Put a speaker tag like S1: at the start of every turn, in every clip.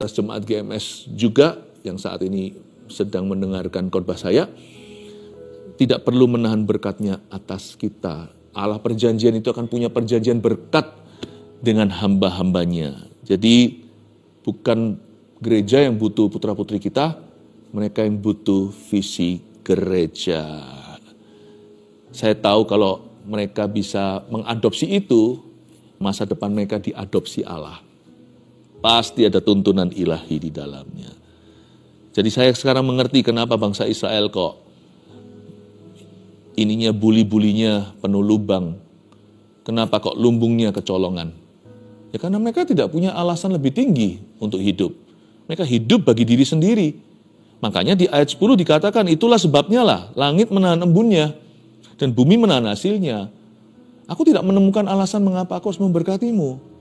S1: jemaat GMS juga yang saat ini sedang mendengarkan khotbah saya, tidak perlu menahan berkatnya atas kita. Allah perjanjian itu akan punya perjanjian berkat dengan hamba-hambanya. Jadi bukan gereja yang butuh putra-putri kita, mereka yang butuh visi gereja. Saya tahu kalau mereka bisa mengadopsi itu, masa depan mereka diadopsi Allah. Pasti ada tuntunan ilahi di dalamnya. Jadi saya sekarang mengerti kenapa bangsa Israel kok ininya buli-bulinya penuh lubang. Kenapa kok lumbungnya kecolongan? Ya karena mereka tidak punya alasan lebih tinggi untuk hidup. Mereka hidup bagi diri sendiri. Makanya di ayat 10 dikatakan itulah sebabnya lah langit menahan embunnya dan bumi menahan hasilnya. Aku tidak menemukan alasan mengapa aku harus memberkatimu.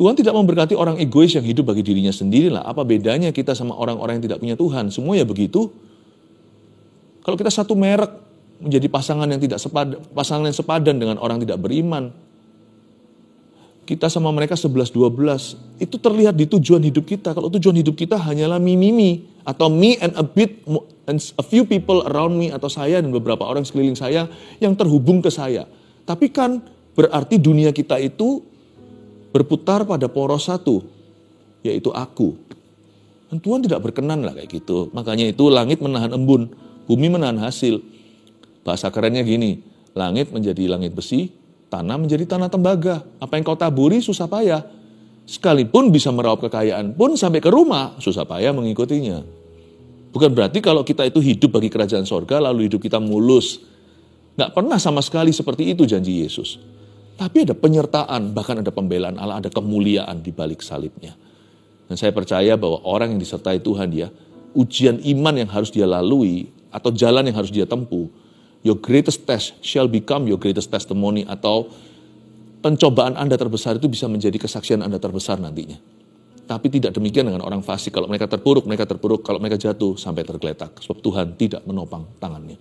S1: Tuhan tidak memberkati orang egois yang hidup bagi dirinya sendiri lah. Apa bedanya kita sama orang-orang yang tidak punya Tuhan? Semua ya begitu. Kalau kita satu merek menjadi pasangan yang sepadan dengan orang tidak beriman. Kita sama mereka 11-12. Itu terlihat di tujuan hidup kita. Kalau tujuan hidup kita hanyalah me atau me and a few people around me atau saya dan beberapa orang sekeliling saya yang terhubung ke saya. Tapi kan berarti dunia kita itu berputar pada poros satu, yaitu aku. Dan Tuhan tidak berkenan lah kayak gitu. Makanya itu langit menahan embun, bumi menahan hasil. Bahasa kerennya gini, langit menjadi langit besi, tanah menjadi tanah tembaga. Apa yang kau taburi susah payah. Sekalipun bisa meraup kekayaan pun sampai ke rumah, susah payah mengikutinya. Bukan berarti kalau kita itu hidup bagi kerajaan sorga, lalu hidup kita mulus. Nggak pernah sama sekali seperti itu janji Yesus. Tapi ada penyertaan, bahkan ada pembelaan Allah, ada kemuliaan di balik salibnya. Dan saya percaya bahwa orang yang disertai Tuhan dia, ujian iman yang harus dia lalui, atau jalan yang harus dia tempuh, your greatest test shall become your greatest testimony, atau pencobaan Anda terbesar itu bisa menjadi kesaksian Anda terbesar nantinya. Tapi tidak demikian dengan orang fasik. Kalau mereka terpuruk, kalau mereka jatuh sampai tergeletak. Sebab Tuhan tidak menopang tangannya.